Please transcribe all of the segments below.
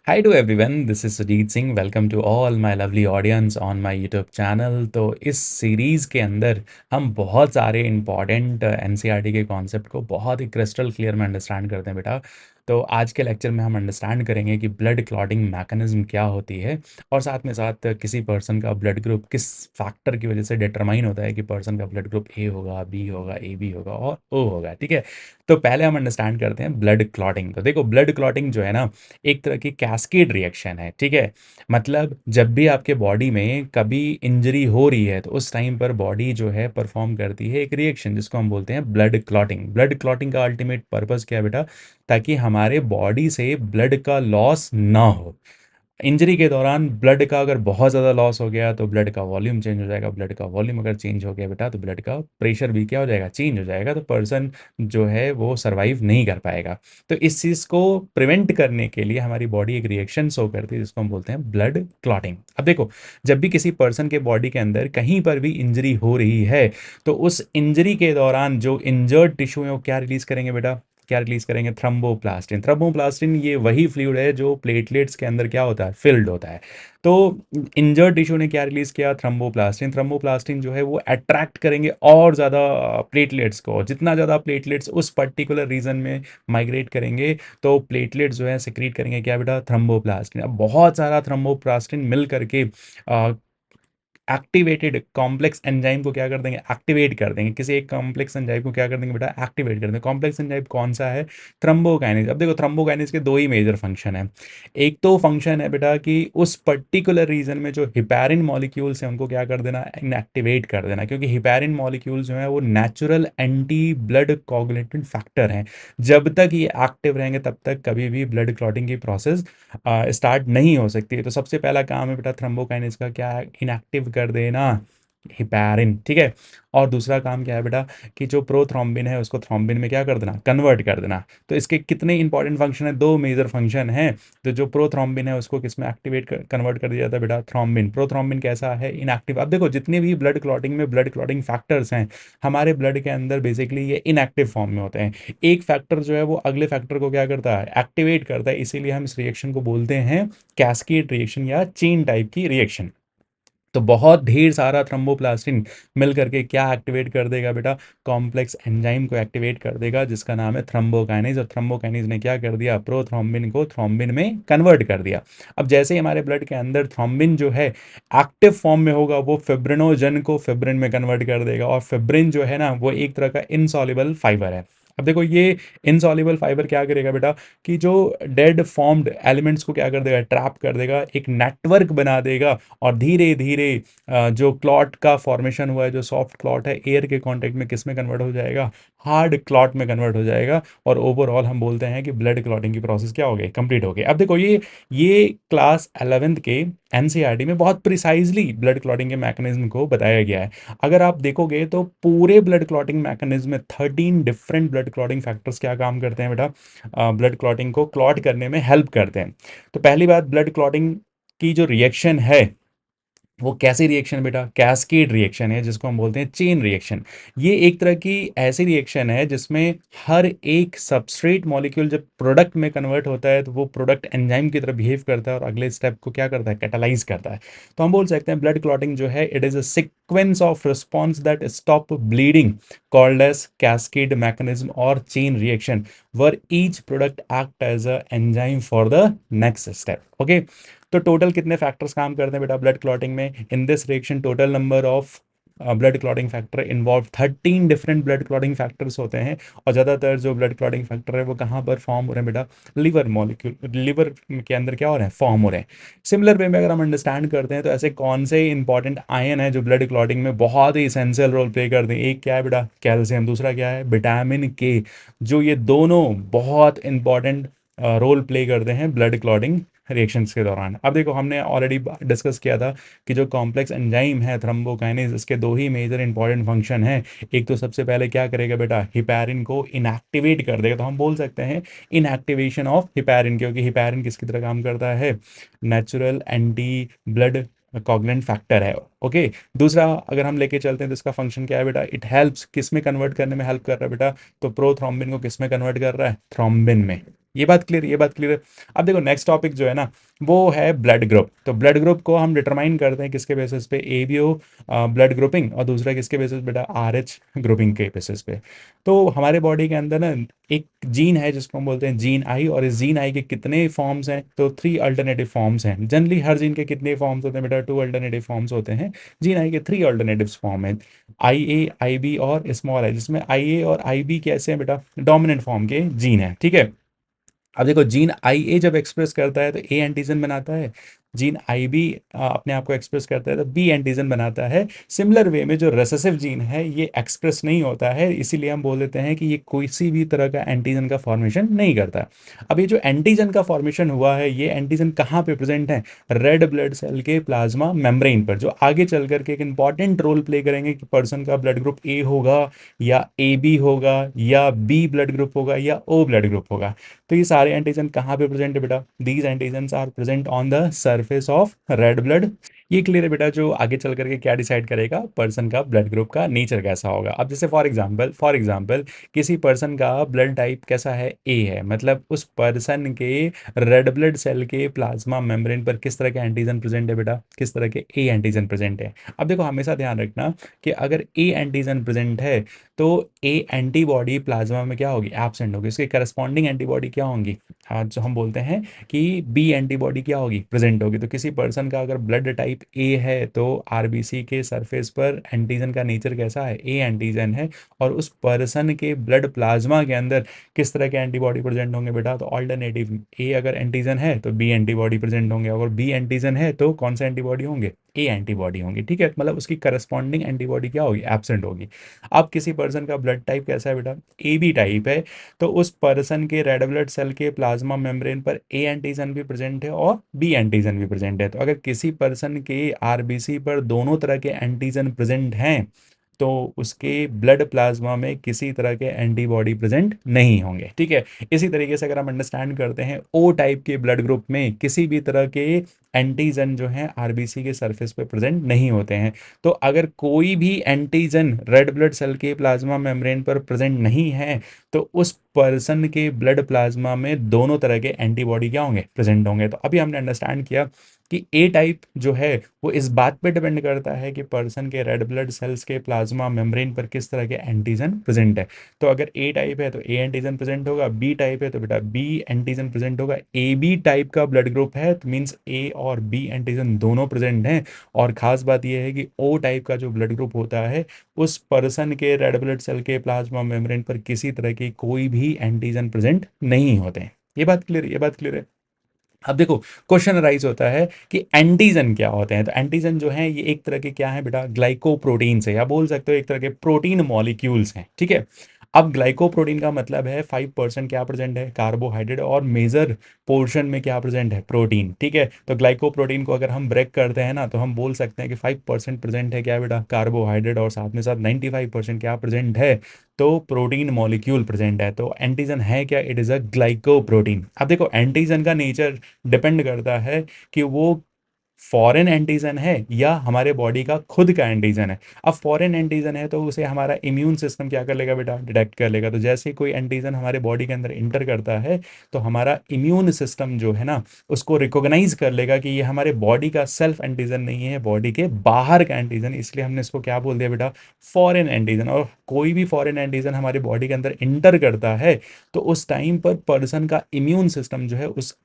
Hi to everyone, this is Sujit Singh. Welcome to all my lovely audience on my YouTube channel. तो इस series के अंदर हम बहुत सारे इम्पॉर्टेंट एनसीईआरटी के कॉन्सेप्ट को बहुत ही क्रिस्टल क्लियर में अंडरस्टैंड करते हैं बेटा। तो आज के लेक्चर में हम अंडरस्टैंड करेंगे कि ब्लड क्लॉटिंग मैकेनिज्म क्या होती है और साथ में साथ किसी पर्सन का ब्लड ग्रुप किस फैक्टर की वजह से डिटरमाइन होता है कि पर्सन का ब्लड ग्रुप ए होगा, बी होगा, ए बी होगा और ओ होगा। ठीक है, तो पहले हम अंडरस्टैंड करते हैं ब्लड क्लॉटिंग। तो देखो, ब्लड क्लॉटिंग जो है ना, एक तरह की कैस्केड रिएक्शन है। ठीक है, मतलब जब भी आपके बॉडी में कभी इंजरी हो रही है तो उस टाइम पर बॉडी जो है परफॉर्म करती है एक रिएक्शन जिसको हम बोलते हैं ब्लड क्लॉटिंग। ब्लड क्लॉटिंग का अल्टीमेट पर्पस क्या है बेटा? ताकि हमारे बॉडी से ब्लड का लॉस ना हो। इंजरी के दौरान ब्लड का अगर बहुत ज़्यादा लॉस हो गया तो ब्लड का वॉल्यूम चेंज हो जाएगा। ब्लड का वॉल्यूम अगर चेंज हो गया बेटा तो ब्लड का प्रेशर भी क्या हो जाएगा? चेंज हो जाएगा। तो पर्सन जो है वो सरवाइव नहीं कर पाएगा। तो इस चीज़ को प्रिवेंट करने के लिए हमारी बॉडी एक रिएक्शन शो करती है जिसको हम बोलते हैं ब्लड क्लॉटिंग। अब देखो, जब भी किसी पर्सन के बॉडी के अंदर कहीं पर भी इंजरी हो रही है तो उस इंजरी के दौरान जो इंजर्ड टिश्यू है वो क्या रिलीज करेंगे बेटा? क्या रिलीज करेंगे? थ्रोम्बोप्लास्टिन। थ्रोम्बोप्लास्टिन ये वही फ्लूइड है जो प्लेटलेट्स के अंदर क्या होता है? फिल्ड होता है। तो इंजर्ड टिश्यू ने क्या रिलीज किया? थ्रोम्बोप्लास्टिन। थ्रोम्बोप्लास्टिन जो है वो अट्रैक्ट करेंगे और ज़्यादा प्लेटलेट्स को। जितना ज़्यादा प्लेटलेट्स उस पर्टिकुलर रीजन में माइग्रेट करेंगे तो प्लेटलेट्स जो है सिक्रीट करेंगे क्या बेटा? थ्रोम्बोप्लास्टिन। अब बहुत सारा थ्रोम्बोप्लास्टिन मिल करके एक्टिवेटेड कॉम्प्लेक्स एंजाइम को क्या कर देंगे? एक्टिवेट कर देंगे। किसी एक कॉम्प्लेक्स एंजाइम को क्या कर देंगे बेटा? एक्टिवेट कर देंगे। कॉम्प्लेक्स एंजाइम कौन सा है? थ्रोम्बोकाइनेज। अब देखो, थ्रोम्बोकाइनेज के दो ही मेजर फंक्शन है। एक तो फंक्शन है बेटा कि उस पर्टिकुलर रीजन में जो हिपैरिन मॉलिक्यूल्स हैं उनको क्या कर देना? इनएक्टिवेट कर देना। क्योंकि हिपैरिन मॉलिक्यूल्स जो है वो नेचुरल एंटी ब्लड कोगुलेटेंट फैक्टर हैं। जब तक ये एक्टिव रहेंगे तब तक कभी भी ब्लड क्लॉटिंग की प्रोसेस स्टार्ट नहीं हो सकती है। तो सबसे पहला काम है बेटा थ्रोम्बोकाइनेज का, क्या है? इनएक्टिव कर देना हिपैरिन। ठीक है, और दूसरा काम क्या है बेटा कि जो प्रोथ्रोम्बिन है उसको थ्रोम्बिन में क्या कर देना? कन्वर्ट कर देना। तो इसके कितने इंपॉर्टेंट फंक्शन है? दो मेजर फंक्शन है। तो जो प्रोथ्रोम्बिन है उसको किस में एक्टिवेट कन्वर्ट कर दिया जाता है बेटा? थ्रोम्बिन। प्रोथ्रोम्बिन कैसा है? इनएक्टिव। अब देखो, जितने भी ब्लड क्लॉटिंग में ब्लड क्लॉटिंग फैक्टर्स हैं हमारे ब्लड के अंदर बेसिकली ये इनएक्टिव फॉर्म में होते हैं। एक फैक्टर जो है वो अगले फैक्टर को क्या करता है? एक्टिवेट करता है। इसीलिए हम इस रिएक्शन को बोलते हैं कैस्केड रिएक्शन या चेन टाइप की रिएक्शन। तो बहुत ढेर सारा थ्रोम्बोप्लास्टिन मिल करके क्या एक्टिवेट कर देगा बेटा? कॉम्प्लेक्स एंजाइम को एक्टिवेट कर देगा जिसका नाम है थ्रोम्बोकाइनेज। और थ्रोम्बोकाइनेज ने क्या कर दिया? प्रोथ्रोम्बिन को थ्रोम्बिन में कन्वर्ट कर दिया। अब जैसे ही हमारे ब्लड के अंदर थ्रोम्बिन जो है एक्टिव फॉर्म में होगा वो फिब्रिनोजन को फिब्रिन में कन्वर्ट कर देगा। और फिब्रिन जो है ना वो एक तरह का इनसॉल्युबल फाइबर है। अब देखो, ये इनसॉल्युबल फाइबर क्या करेगा बेटा कि जो डेड फॉर्म्ड एलिमेंट्स को क्या कर देगा? ट्रैप कर देगा, एक नेटवर्क बना देगा। और धीरे धीरे जो क्लॉट का फॉर्मेशन हुआ है, जो सॉफ्ट क्लॉट है, एयर के कांटेक्ट में किस में कन्वर्ट हो जाएगा? हार्ड क्लॉट में कन्वर्ट हो जाएगा। और ओवरऑल हम बोलते हैं कि ब्लड क्लॉटिंग की प्रोसेस क्या हो गई? कंप्लीट हो गई। अब देखो, ये क्लास 11th के एनसीईआरटी में बहुत प्रिसाइजली ब्लड क्लॉटिंग के मैकेनिज्म को बताया गया है। अगर आप देखोगे तो पूरे ब्लड क्लॉटिंग मैकेनिज्म में 13 डिफरेंट ब्लड क्लॉटिंग फैक्टर्स क्या काम करते हैं बेटा? ब्लड क्लॉटिंग को क्लॉट करने में हेल्प करते हैं। तो पहली बात, ब्लड क्लॉटिंग की जो रिएक्शन है वो कैसी रिएक्शन बेटा? कैस्केड रिएक्शन है जिसको हम बोलते हैं चेन रिएक्शन। ये एक तरह की ऐसी रिएक्शन है जिसमें हर एक सबस्ट्रेट मॉलिक्यूल जब प्रोडक्ट में कन्वर्ट होता है तो वो प्रोडक्ट एंजाइम की तरह बिहेव करता है और अगले स्टेप को क्या करता है? कैटालाइज करता है। तो हम बोल सकते हैं ब्लड क्लॉटिंग जो है it is a sequence of response that stop bleeding called as cascade mechanism और chain reaction where each product act as a enzyme for the next step. Okay, तो टोटल कितने फैक्टर्स काम करते हैं बेटा blood clotting में? In this reaction total number of blood clotting factor involve 13 different blood clotting factors होते हैं। और ज़्यादातर जो ब्लड क्लॉटिंग फैक्टर है वो कहाँ पर फॉर्म हो रहे हैं बेटा? लिवर मॉलिक्यूल, लिवर के अंदर क्या हो रहे हैं? फॉर्म हो रहे हैं। सिमिलर वे में अगर हम अंडरस्टैंड करते हैं तो ऐसे कौन से इंपॉर्टेंट आयन है जो ब्लड क्लॉटिंग में बहुत ही इसेंशियल रोल प्ले करते हैं? एक क्या है बेटा? कैल्शियम। दूसरा क्या है? विटामिन के। जो ये दोनों बहुत इंपॉर्टेंट रोल प्ले करते हैं ब्लड क्लॉटिंग रिएक्शंस के दौरान। अब देखो, हमने ऑलरेडी डिस्कस किया था कि जो कॉम्प्लेक्स एंजाइम है थ्रोम्बोकाइनेज, इसके दो ही मेजर इंपॉर्टेंट फंक्शन हैं। एक तो सबसे पहले क्या करेगा बेटा? हिपैरिन को इनएक्टिवेट कर देगा। तो हम बोल सकते हैं इनएक्टिवेशन ऑफ हिपैरिन, क्योंकि हिपैरिन किसकी तरह काम करता है? नेचुरल एंटी ब्लड कॉगलेंट फैक्टर है। ओके, दूसरा अगर हम लेके चलते हैं तो इसका फंक्शन क्या है बेटा? इट हेल्प्स किस में कन्वर्ट करने में हेल्प कर रहा है बेटा? तो प्रोथ्रोम्बिन को किस में कन्वर्ट कर रहा है? थ्रोम्बिन में। ये बात क्लियर, ये बात क्लियर है। अब देखो नेक्स्ट टॉपिक जो है ना, वो है ब्लड ग्रुप। तो ब्लड ग्रुप को हम डिटरमाइन करते हैं किसके बेसिस पे, एबीओ ब्लड ग्रुपिंग, और दूसरा किसके बेसिस पे बेटा, आरएच ग्रुपिंग के बेसिस पे। तो हमारे बॉडी के अंदर ना एक जीन है जिसको हम बोलते हैं जीन आई, और इस जीन आई के कितने फॉर्म्स हैं, तो 3 अल्टरनेटिव फॉर्म्स हैं। जनरली हर जीन के कितने फॉर्म्स होते हैं बेटा, 2 अल्टरनेटिव फॉर्म्स होते हैं। जीन आई के 3 अल्टरनेटिव फॉर्म है, आई ए, आई बी और स्मॉल आई, जिसमें आई ए और आई बी कैसे हैं बेटा, डोमिनेंट फॉर्म के जीन है, ठीक है। अब देखो जीन आई ए जब एक्सप्रेस करता है तो ए एंटीजन बनाता है, जीन आई बी अपने आप को एक्सप्रेस करता है तो बी एंटीजन बनाता है। सिमिलर वे में जो रेसेसिव जीन है ये एक्सप्रेस नहीं होता है, इसीलिए हम बोल देते हैं कि ये किसी भी तरह का एंटीजन का फॉर्मेशन नहीं करता। अब ये जो एंटीजन का फॉर्मेशन हुआ है, ये एंटीजन कहाँ पे प्रेजेंट है, रेड ब्लड सेल के प्लाज्मा मेम्ब्रेन पर, जो आगे चल करके एक इंपॉर्टेंट रोल प्ले करेंगे कि पर्सन का ब्लड ग्रुप ए होगा या ए बी होगा या बी ब्लड ग्रुप होगा या ओ ब्लड ग्रुप होगा। तो ये सारे एंटीजन कहाँ पे प्रेजेंट है बेटा, these antigens are present on the surface of red blood. ये क्लियर है बेटा, जो आगे चल करके क्या डिसाइड करेगा पर्सन का ब्लड ग्रुप का नेचर कैसा होगा। अब जैसे फॉर एग्जांपल किसी पर्सन का ब्लड टाइप कैसा है, ए है, मतलब उस पर्सन के रेड ब्लड सेल के प्लाज्मा मेम्ब्रेन पर किस तरह के एंटीजन प्रेजेंट है बेटा, किस तरह के ए एंटीजन प्रेजेंट है। अब देखो हमेशा ध्यान रखना कि अगर ए एंटीजन प्रेजेंट है तो ए एंटीबॉडी प्लाज्मा में क्या होगी, एब्सेंट होगी, इसके करस्पॉन्डिंग एंटीबॉडी क्या होंगी, जो हम बोलते हैं कि बी एंटीबॉडी क्या होगी, प्रेजेंट होगी। तो किसी पर्सन का अगर ब्लड टाइप ए है तो आरबीसी के सरफेस पर एंटीजन का नेचर कैसा है, ए एंटीजन है। और उस पर्सन के ब्लड प्लाज्मा के अंदर किस तरह के एंटीबॉडी प्रेजेंट होंगे बेटा, तो ऑल्टरनेटिव, ए अगर एंटीजन है तो बी एंटीबॉडी प्रेजेंट होंगे, अगर बी एंटीजन है तो कौन सा एंटीबॉडी होंगे, ए एंटीबॉडी होंगी, ठीक है। मतलब उसकी करस्पॉन्डिंग एंटीबॉडी क्या होगी, एब्सेंट होगी। अब किसी पर्सन का ब्लड टाइप कैसा है बेटा, ए बी टाइप है, तो उस पर्सन के रेड ब्लड सेल के प्लाज्मा मेम्ब्रेन पर ए एंटीजन भी प्रेजेंट है और बी एंटीजन भी प्रेजेंट है। तो अगर किसी पर्सन के आरबीसी पर दोनों तरह के एंटीजन प्रेजेंट हैं तो उसके ब्लड प्लाज्मा में किसी तरह के एंटीबॉडी प्रेजेंट नहीं होंगे, ठीक है। इसी तरीके से अगर हम अंडरस्टैंड करते हैं ओ टाइप के ब्लड ग्रुप में किसी भी तरह के एंटीजन जो हैं आरबीसी के सरफेस पे प्रेजेंट नहीं होते हैं। तो अगर कोई भी एंटीजन रेड ब्लड सेल के प्लाज्मा मेम्ब्रेन पर प्रेजेंट नहीं है तो उस पर्सन के ब्लड प्लाज्मा में दोनों तरह के एंटीबॉडी क्या होंगे, प्रेजेंट होंगे। तो अभी हमने अंडरस्टैंड किया कि ए टाइप जो है वो इस बात पे डिपेंड करता है कि पर्सन के रेड ब्लड सेल्स के प्लाज्मा मेम्ब्रेन पर किस तरह के एंटीजन प्रेजेंट है। तो अगर ए टाइप है तो ए एंटीजन प्रेजेंट होगा, बी टाइप है तो बेटा बी एंटीजन प्रेजेंट होगा। ए बी टाइप का ब्लड ग्रुप है तो मीन्स ए और बी एंटीजन दोनों प्रेजेंट हैं। और खास बात यह है कि ओ टाइप का जो ब्लड ग्रुप होता है उस पर्सन के रेड ब्लड सेल के प्लाज्मा मेम्ब्रेन पर किसी तरह की कोई भी एंटीजन प्रेजेंट नहीं होते हैं। ये बात क्लियर है, ये बात क्लियर है। अब देखो क्वेश्चन राइज होता है कि एंटीजन क्या होते हैं। तो एंटीजन जो है ये एक तरह के क्या है बेटा, ग्लाइकोप्रोटीन्स है, या बोल सकते हो एक तरह के प्रोटीन मॉलिक्यूल्स हैं, ठीक है। अब ग्लाइकोप्रोटीन का मतलब है 5% क्या प्रेजेंट है, कार्बोहाइड्रेट, और मेजर पोर्शन में क्या प्रेजेंट है, प्रोटीन, ठीक है। तो ग्लाइकोप्रोटीन को अगर हम ब्रेक करते हैं ना तो हम बोल सकते हैं कि 5% प्रेजेंट है क्या बेटा, कार्बोहाइड्रेट, और साथ में साथ 95% क्या प्रेजेंट है, तो प्रोटीन मॉलिक्यूल प्रेजेंट है। तो एंटीजन है क्या, इट इज़ अ ग्लाइकोप्रोटीन। अब देखो एंटीजन का नेचर डिपेंड करता है कि वो फॉरेन एंटीजन है या हमारे बॉडी का खुद का एंटीजन है। अब फॉरेन एंटीजन है तो उसे हमारा इम्यून सिस्टम क्या कर लेगा बेटा, डिटेक्ट कर लेगा। तो जैसे ही कोई एंटीजन हमारे बॉडी के अंदर इंटर करता है तो हमारा इम्यून सिस्टम जो है ना उसको रिकॉग्नाइज कर लेगा कि ये हमारे बॉडी का सेल्फ एंटीजन नहीं है, बॉडी के बाहर का एंटीजन, इसलिए हमने इसको क्या बोल दिया बेटा, फॉरेन एंटीजन। और कोई भी फॉरेन एंटीजन हमारे बॉडी के अंदर इंटर करता है तो उस टाइम पर पर्सन का इम्यून सिस्टम जो है उस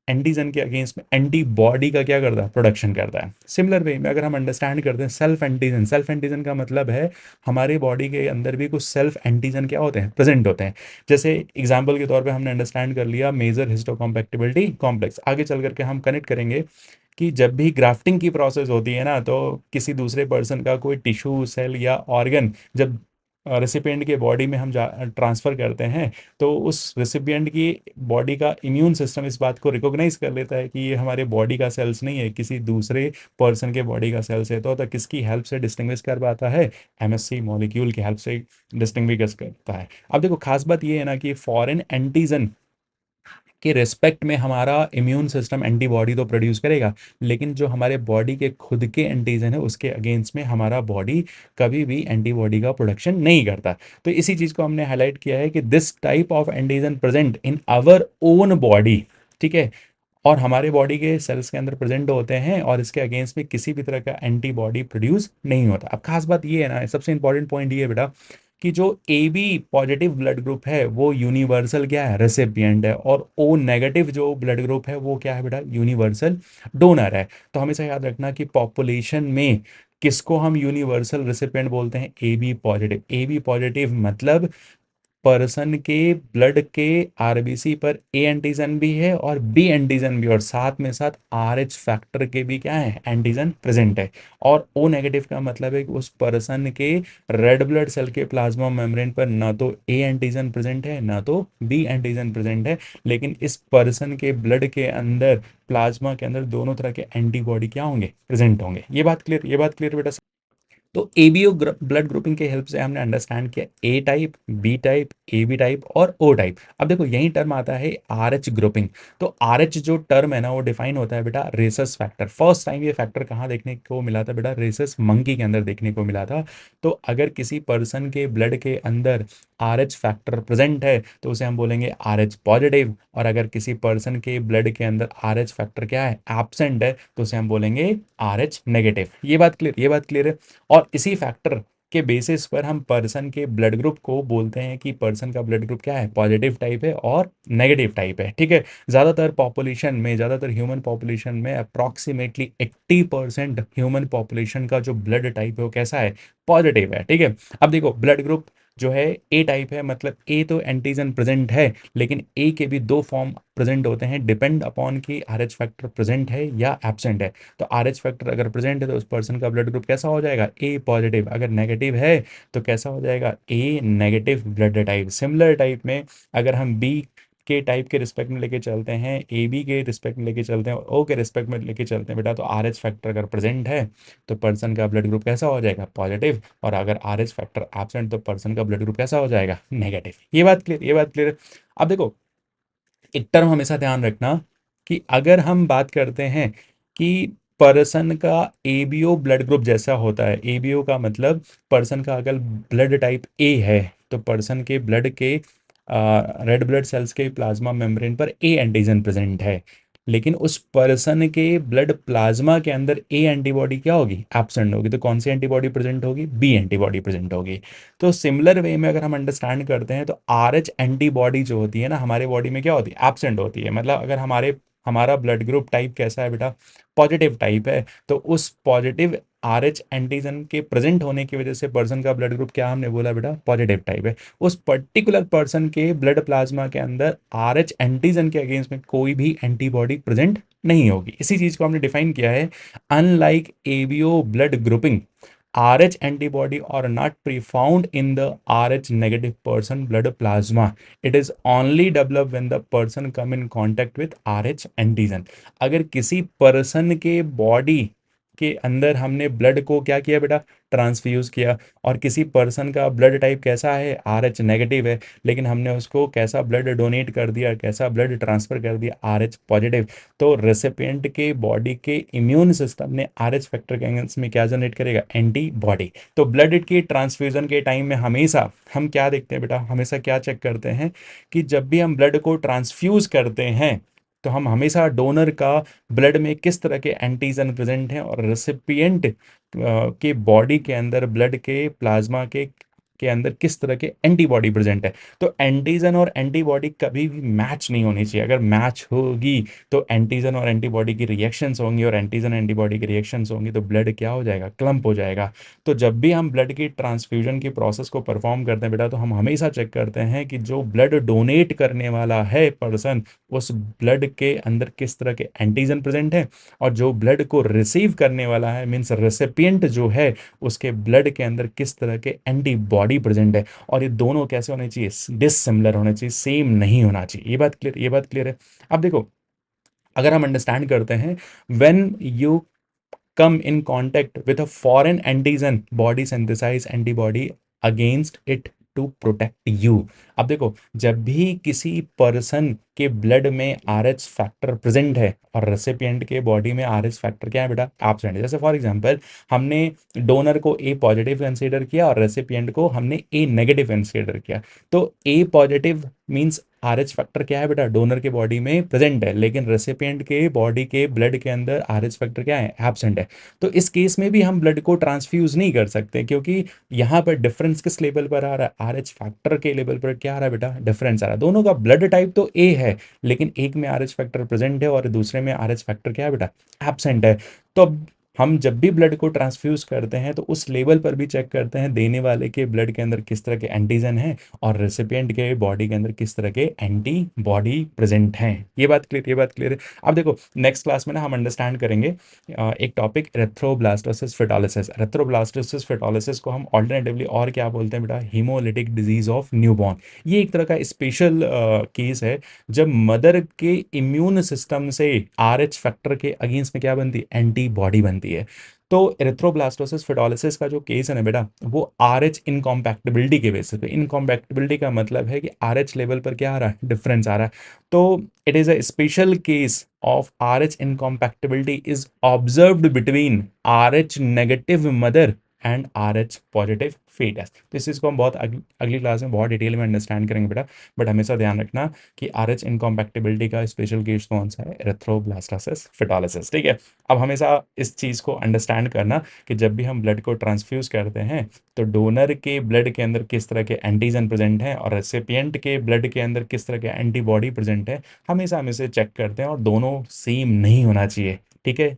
एंटीजन के अगेंस्ट में एंटीबॉडी का क्या करता है, प्रोडक्शन करता है। सिमिलर वे में अगर हम अंडरस्टैंड करते हैं सेल्फ एंटीजन, सेल्फ एंटीजन का मतलब है हमारे बॉडी के अंदर भी कुछ सेल्फ एंटीजन क्या होते हैं, प्रेजेंट होते हैं। जैसे एग्जांपल के तौर पे हमने अंडरस्टैंड कर लिया मेजर हिस्टोकॉम्पैक्टिबिलिटी कॉम्प्लेक्स, आगे चल करके हम कनेक्ट करेंगे कि जब भी ग्राफ्टिंग की प्रोसेस होती है ना तो किसी दूसरे पर्सन का कोई टिश्यू सेल या ऑर्गन जब रेसिपिएंट के बॉडी में हम ट्रांसफ़र करते हैं तो उस रेसिपिएंट की बॉडी का इम्यून सिस्टम इस बात को रिकॉग्नाइज कर लेता है कि ये हमारे बॉडी का सेल्स नहीं है, किसी दूसरे पर्सन के बॉडी का सेल्स है। तो किसकी हेल्प से डिस्टिंग्विश कर पाता है, एमएससी मॉलिक्यूल की हेल्प से डिस्टिंग्विश करता है। अब देखो खास बात ये है ना कि फॉरेन एंटीजन के रिस्पेक्ट में हमारा इम्यून सिस्टम एंटीबॉडी तो प्रोड्यूस करेगा, लेकिन जो हमारे बॉडी के खुद के एंटीजन है उसके अगेंस्ट में हमारा बॉडी कभी भी एंटीबॉडी का प्रोडक्शन नहीं करता। तो इसी चीज़ को हमने हाईलाइट किया है कि this type of antigen present in our own body, ठीक है, और हमारे बॉडी के सेल्स के अंदर प्रेजेंट होते हैं और इसके अगेंस्ट में किसी भी तरह का एंटीबॉडी प्रोड्यूस नहीं होता। अब खास बात ये है ना, सबसे इंपॉर्टेंट पॉइंट ये है बेटा कि जो A B positive blood group है वो यूनिवर्सल क्या है, रेसिपिएंट है, और ओ नेगेटिव जो ब्लड ग्रुप है वो क्या है बेटा, यूनिवर्सल डोनर है। तो हमेशा याद रखना कि पॉपुलेशन में किसको हम यूनिवर्सल रेसिपिएंट बोलते हैं, A B positive. A B positive मतलब पर्सन के ब्लड के आरबीसी पर ए एंटीजन भी है और बी एंटीजन भी, और साथ में साथ आर एच फैक्टर के भी क्या है, एंटीजन प्रेजेंट है। और ओ नेगेटिव का मतलब है कि उस पर्सन के रेड ब्लड सेल के प्लाज्मा मेम्ब्रेन पर ना तो ए एंटीजन प्रेजेंट है ना तो बी एंटीजन प्रेजेंट है, लेकिन इस पर्सन के ब्लड के अंदर, प्लाज्मा के अंदर दोनों तरह के एंटीबॉडी क्या होंगे, प्रेजेंट होंगे। ये बात क्लियर, ये बात क्लियर बेटा। तो एबीओ ब्लड ग्रुपिंग के हेल्प से हमने अंडरस्टैंड किया A type, B type, A B type और ओ टाइप। अब देखो यही टर्म आता है आर एच ग्रुपिंग। तो आर एच जो टर्म है ना वो डिफाइन होता है बेटा रेसस फैक्टर। फर्स्ट टाइम ये फैक्टर कहाँ देखने को मिला था बेटा, रेसस मंकी के अंदर देखने को मिला था। तो अगर किसी पर्सन के ब्लड के अंदर आर एच फैक्टर प्रेजेंट है तो उसे हम बोलेंगे आर एच पॉजिटिव, और अगर किसी पर्सन के ब्लड के अंदर आर एच फैक्टर क्या है, एब्सेंट है, तो उसे हम बोलेंगे आर एच नेगेटिव। ये बात क्लियर, ये बात क्लियर है। और इसी फैक्टर के बेसिस पर हम पर्सन के ब्लड ग्रुप को बोलते हैं कि पर्सन का ब्लड ग्रुप क्या है, पॉजिटिव टाइप है और नेगेटिव टाइप है, ठीक है। ज़्यादातर पॉपुलेशन में, ज़्यादातर ह्यूमन पॉपुलेशन में अप्रॉक्सीमेटली 80% ह्यूमन पॉपुलेशन का जो ब्लड टाइप है वो कैसा है, पॉजिटिव है, ठीक है। अब देखो ब्लड ग्रुप जो है ए टाइप है, मतलब ए तो एंटीजन प्रेजेंट है, लेकिन ए के भी दो फॉर्म प्रेजेंट होते हैं, डिपेंड अपॉन कि आर एच फैक्टर प्रेजेंट है या एब्सेंट है। तो आर एच फैक्टर अगर प्रेजेंट है तो उस पर्सन का ब्लड ग्रुप कैसा हो जाएगा, ए पॉजिटिव। अगर नेगेटिव है तो कैसा हो जाएगा, A negative blood type. Similar type में अगर हम बी के टाइप के रिस्पेक्ट में लेके चलते हैं, ए बी के रिस्पेक्ट में लेके चलते हैं और ओ के रिस्पेक्ट में लेके चलते हैं बेटा, तो आर एच फैक्टर अगर प्रेजेंट है तो पर्सन का ब्लड ग्रुप कैसा हो जाएगा, पॉजिटिव। और अगर आर एच फैक्टर एब्सेंट तो पर्सन का ब्लड ग्रुप कैसा हो जाएगा, नेगेटिव। ये बात क्लियर, ये बात क्लियर। अब देखो एक टर्म हमेशा ध्यान रखना कि अगर हम बात करते हैं कि पर्सन का एबीओ ब्लड ग्रुप जैसा होता है, एबीओ का मतलब पर्सन का अगर ब्लड टाइप ए है तो पर्सन के ब्लड के रेड ब्लड सेल्स के प्लाज्मा मेम्ब्रेन पर ए एंटीजन प्रेजेंट है, लेकिन उस पर्सन के ब्लड प्लाज्मा के अंदर ए एंटीबॉडी क्या होगी, एब्सेंट होगी। तो कौन सी एंटीबॉडी प्रेजेंट होगी, बी एंटीबॉडी प्रेजेंट होगी। तो सिमिलर वे में अगर हम अंडरस्टैंड करते हैं तो आर एच एंटीबॉडी जो होती है ना हमारे बॉडी में क्या होती है, एब्सेंट होती है। मतलब अगर हमारा ब्लड ग्रुप टाइप कैसा है बेटा, पॉजिटिव टाइप है, तो उस पॉजिटिव आर एच एंटीजन के प्रेजेंट होने की वजह से पर्सन का ब्लड ग्रुप क्या हमने बोला बेटा, पॉजिटिव टाइप है। उस पर्टिकुलर पर्सन के ब्लड प्लाज्मा के अंदर आर एच एंटीजन के अगेंस्ट में कोई भी एंटीबॉडी प्रेजेंट नहीं होगी। इसी चीज को हमने डिफाइन किया है, unlike ABO blood grouping, Rh antibody are not pre-found in the Rh negative person blood plasma. It is only developed when the person come in contact with Rh antigen. अगर किसी पर्सन के body के अंदर हमने blood को क्या किया बेटा, ट्रांसफ्यूज किया, और किसी पर्सन का ब्लड टाइप कैसा है, आर एच नेगेटिव है, लेकिन हमने उसको कैसा ब्लड डोनेट कर दिया, कैसा ब्लड ट्रांसफर कर दिया, आर एच पॉजिटिव। तो रेसिपिएंट के बॉडी के इम्यून सिस्टम ने आर एच फैक्टर के अगेंस्ट में क्या जनरेट करेगा, एंटीबॉडी। तो ब्लड की ट्रांसफ्यूजन के टाइम में हमेशा हम क्या देखते हैं बेटा, हमेशा क्या चेक करते हैं कि जब भी हम ब्लड को ट्रांसफ्यूज करते हैं तो हम हमेशा डोनर का ब्लड में किस तरह के एंटीजन प्रेजेंट हैं और रेसिपिएंट के बॉडी के अंदर ब्लड के प्लाज्मा के अंदर किस तरह के एंटीबॉडी प्रेजेंट है। तो एंटीजन और एंटीबॉडी कभी भी मैच नहीं होनी चाहिए। अगर मैच होगी तो एंटीजन और एंटीबॉडी की रिएक्शंस होंगी, और एंटीजन एंटीबॉडी की रिएक्शंस होंगी तो ब्लड क्या हो जाएगा, क्लम्प हो जाएगा। तो जब भी हम ब्लड की ट्रांसफ्यूजन की प्रोसेस को परफॉर्म करते हैं बेटा, तो हम हमेशा चेक करते हैं कि जो ब्लड डोनेट करने वाला है पर्सन, उस ब्लड के अंदर किस तरह के एंटीजन प्रेजेंट है, और जो ब्लड को रिसीव करने वाला है मीन्स रेसिपिएंट जो है, उसके ब्लड के अंदर किस तरह के एंटीबॉडी प्रेजेंट है। और ये दोनों कैसे होने चाहिए, डिसिमिलर होने चाहिए, सेम नहीं होना चाहिए। ये बात क्लियर, ये बात क्लियर है। अब देखो अगर हम अंडरस्टैंड करते हैं, when you come in contact with a foreign antigen, body synthesize antibody against it to protect you। अब देखो जब भी किसी पर्सन के ब्लड में आर एच फैक्टर प्रेजेंट है और रेसिपिएंट के बॉडी में आर एच फैक्टर क्या है बेटा, एब्सेंट है। जैसे फॉर एग्जांपल हमने डोनर को ए पॉजिटिव कंसीडर किया और रेसिपिएंट को हमने ए नेगेटिव कंसीडर किया, तो A positive means R H factor क्या है बेटा, डोनर के बॉडी में प्रेजेंट है, लेकिन रेसिपिएंट के बॉडी के ब्लड के अंदर आर एच फैक्टर क्या है, एब्सेंट है। तो इस केस में भी हम ब्लड को ट्रांसफ्यूज नहीं कर सकते, क्योंकि यहाँ पर डिफरेंस किस लेवल पर आ रहा है, आर एच फैक्टर के लेवल पर क्या आ रहा है बेटा, डिफरेंस आ रहा है। दोनों का ब्लड टाइप तो ए है, लेकिन एक में आर एच फैक्टर प्रेजेंट है और दूसरे में आर एच फैक्टर क्या है बेटा, एब्सेंट है। तो अब हम जब भी ब्लड को ट्रांसफ्यूज करते हैं तो उस लेवल पर भी चेक करते हैं देने वाले के ब्लड के अंदर किस तरह के एंटीजन हैं और रेसिपिएंट के बॉडी के अंदर किस तरह के एंटीबॉडी प्रेजेंट हैं। ये बात क्लियर, ये बात क्लियर है। अब देखो नेक्स्ट क्लास में ना हम अंडरस्टैंड करेंगे एक टॉपिक एरिथ्रोब्लास्टोसिस फेटोलिसिस। एरिथ्रोब्लास्टोसिस फेटोलिसिस को हम ऑल्टरनेटिवली और क्या बोलते हैं बेटा, हीमोलिटिक डिजीज ऑफ न्यूबॉर्न। ये एक तरह का स्पेशल केस है जब मदर के इम्यून सिस्टम से आर एच फैक्टर के अगेंस्ट में क्या बनती है, एंटीबॉडी बनती है। तो एरिथ्रोब्लास्टोसिस फेटोलिसिस का जो केस है ना बेटा, वो आर एच इनकॉम्पैक्टिबिलिटी के बेसिस पे, इनकॉम्पैक्टिबिलिटी का मतलब है कि आर एच लेवल पर क्या आ रहा है, डिफरेंस आ रहा है। तो it is a special case of RH incompatibility is observed between RH negative mother and R H positive fetus। तो इस चीज़ को हम बहुत अगली क्लास में बहुत डिटेल में अंडरस्टैंड करेंगे बेटा, बट हमेशा ध्यान रखना कि आर एच इनकॉम्पैक्टिबिलिटी का स्पेशल केस कौन सा है, एरिथ्रोब्लास्टोसिस फेटोलिसिस। ठीक है, अब हमेशा इस चीज़ को अंडरस्टैंड करना कि जब भी हम ब्लड को ट्रांसफ्यूज करते हैं तो डोनर के ब्लड के अंदर किस तरह के एंटीजन प्रेजेंट हैं और रेसिपिएंट के ब्लड के अंदर किस तरह के एंटीबॉडी प्रेजेंट है, हमेशा हम इसे चेक करते हैं और दोनों सेम नहीं होना चाहिए। ठीक है,